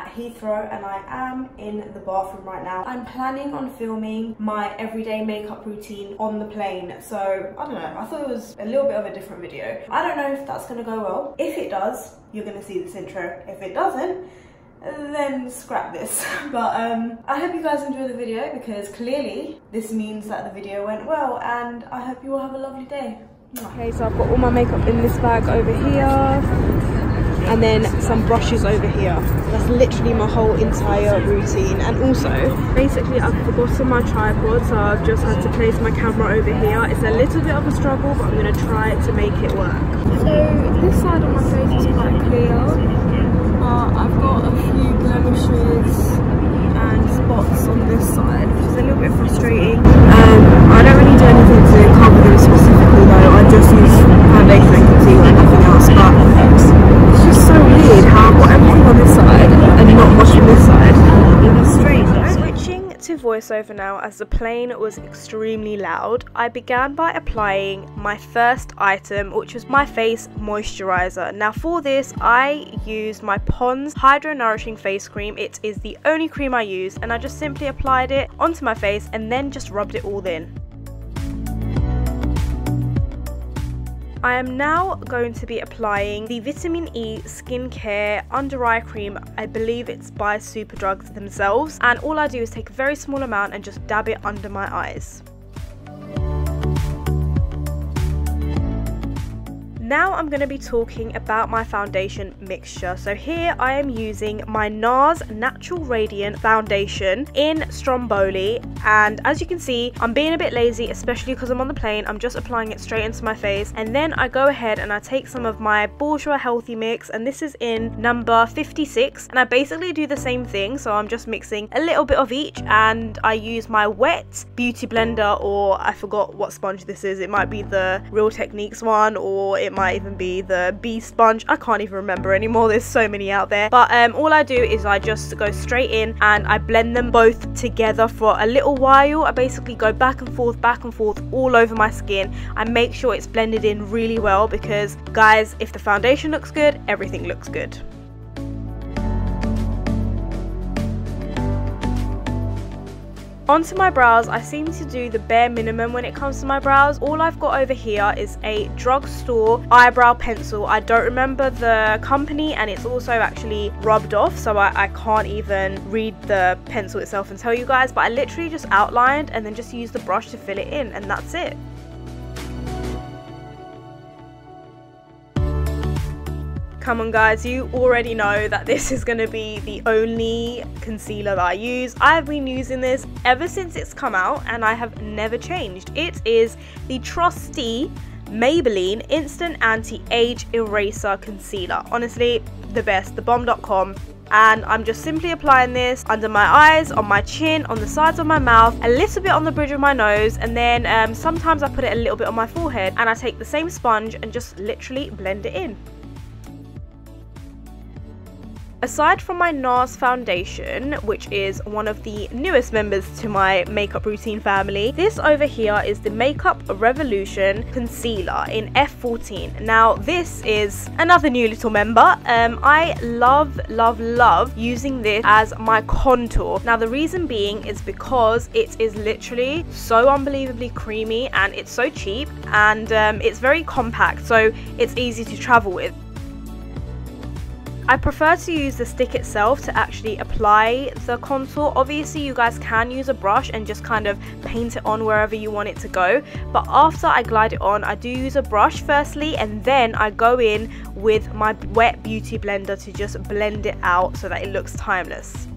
at Heathrow and I am in the bathroom right now. I'm planning on filming my everyday makeup routine on the plane, so I don't know, I thought it was a little bit of a different video. I don't know if that's gonna go well. If it does, you're gonna see this intro. If it doesn't, then scrap this. But I hope you guys enjoy the video, because clearly this means that the video went well, and I hope you all have a lovely day. Okay, so I've got all my makeup in this bag over here, and then some brushes over here. That's literally my whole entire routine. And also, basically I've forgotten my tripod, so I've just had to place my camera over here. It's a little bit of a struggle, but I'm gonna try to make it work. So this side of my face is quite clear, but I've got a few blemishes and spots on this side, which is a little bit frustrating. I don't really do anything to cover them specifically though. I just use foundation and concealer and nothing else, but it's just so weird how I've got everything on this side and not much on this side. It's strange, though. Switching to voiceover now, as the plane was extremely loud, I began by applying my first item, which was my face moisturizer. Now for this, I used my Pond's Hydro Nourishing Face Cream. It is the only cream I use, and I just simply applied it onto my face and then just rubbed it all in. I am now going to be applying the Vitamin E Skincare Under Eye Cream. I believe it's by Superdrug themselves, and all I do is take a very small amount and just dab it under my eyes. Now I'm going to be talking about my foundation mixture. So here I am using my NARS Natural Radiant Foundation in Stromboli, and as you can see, I'm being a bit lazy, especially because I'm on the plane. I'm just applying it straight into my face, and then I go ahead and I take some of my Bourjois Healthy Mix, and this is in number 56, and I basically do the same thing. So I'm just mixing a little bit of each, and I use my wet beauty blender, or I forgot what sponge this is. It might be the Real Techniques one, or it might even be the B sponge. I can't even remember anymore, there's so many out there. But all I do is I just go straight in and I blend them both together for a little while. I basically go back and forth all over my skin. I make sure it's blended in really well, because guys, if the foundation looks good, everything looks good. Onto my brows, I seem to do the bare minimum when it comes to my brows. All I've got over here is a drugstore eyebrow pencil. I don't remember the company, and it's also actually rubbed off, so I can't even read the pencil itself and tell you guys, but I literally just outlined and then just use the brush to fill it in, and that's it. Come on guys, you already know that this is going to be the only concealer that I use. I've been using this ever since it's come out, and I have never changed. It is the trusty Maybelline Instant Anti-Age Eraser Concealer. Honestly, the best, thebomb.com. And I'm just simply applying this under my eyes, on my chin, on the sides of my mouth, a little bit on the bridge of my nose, and then sometimes I put it a little bit on my forehead, and I take the same sponge and just literally blend it in. Aside from my NARS foundation, which is one of the newest members to my makeup routine family, this over here is the Makeup Revolution Concealer in F14. Now this is another new little member. I love using this as my contour. Now the reason being is because it is literally so unbelievably creamy, and it's so cheap, and it's very compact, so it's easy to travel with. I prefer to use the stick itself to actually apply the contour. Obviously you guys can use a brush and just kind of paint it on wherever you want it to go, but after I glide it on, I do use a brush firstly, and then I go in with my wet beauty blender to just blend it out so that it looks timeless.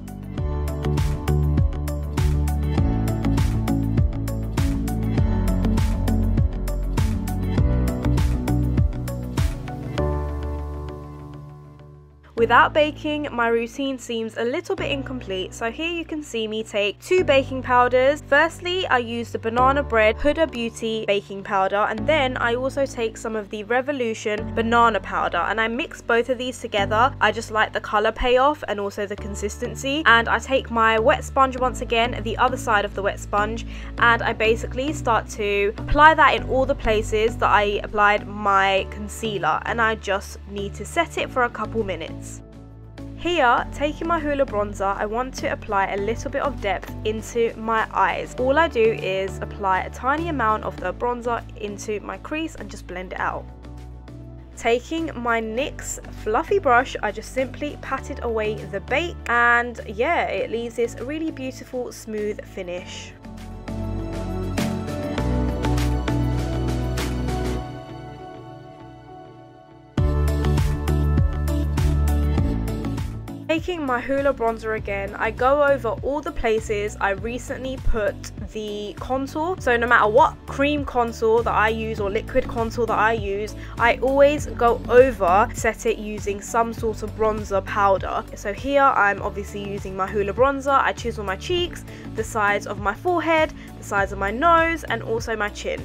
Without baking, my routine seems a little bit incomplete, so here you can see me take 2 baking powders. Firstly, I use the Banana Bread Huda Beauty baking powder, and then I also take some of the Revolution banana powder, and I mix both of these together. I just like the colour payoff and also the consistency, and I take my wet sponge once again, the other side of the wet sponge, and I basically start to apply that in all the places that I applied my concealer, and I just need to set it for a couple minutes. Here, taking my Hoola bronzer, I want to apply a little bit of depth into my eyes. All I do is apply a tiny amount of the bronzer into my crease and just blend it out. Taking my NYX fluffy brush, I just simply patted away the bake, and yeah, it leaves this really beautiful smooth finish. Taking my Hoola bronzer again, I go over all the places I recently put the contour. So no matter what cream contour that I use or liquid contour that I use, I always go over, set it using some sort of bronzer powder. So here I'm obviously using my Hoola bronzer. I chisel my cheeks, the sides of my forehead, the sides of my nose, and also my chin.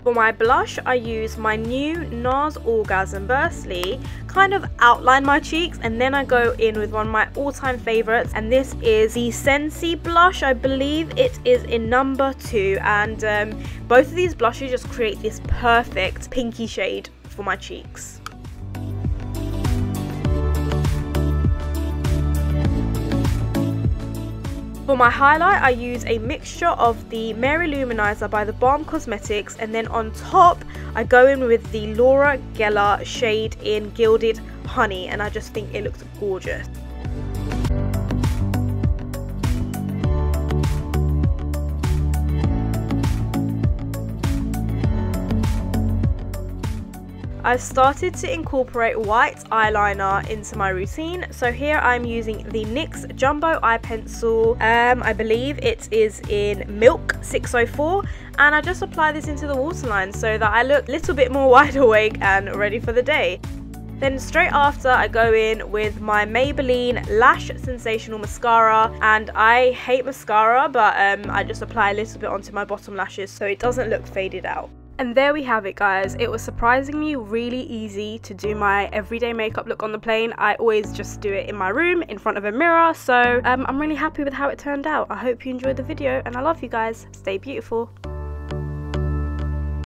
For my blush, I use my new NARS Orgasm Burstly, kind of outline my cheeks, and then I go in with one of my all-time favorites, and this is the Sensi blush. I believe it is in number 2, and both of these blushes just create this perfect pinky shade for my cheeks. For my highlight, I use a mixture of the Mary Luminizer by the Balm Cosmetics, and then on top I go in with the Laura Geller shade in Gilded Honey, and I just think it looks gorgeous. I've started to incorporate white eyeliner into my routine. So here I'm using the NYX Jumbo Eye Pencil. I believe it is in Milk 604, and I just apply this into the waterline so that I look a little bit more wide awake and ready for the day. Then straight after, I go in with my Maybelline Lash Sensational Mascara, and I hate mascara, but I just apply a little bit onto my bottom lashes so it doesn't look faded out. And there we have it, guys. It was surprisingly really easy to do my everyday makeup look on the plane. I always just do it in my room in front of a mirror, so I'm really happy with how it turned out. I hope you enjoyed the video, and I love you guys. Stay beautiful.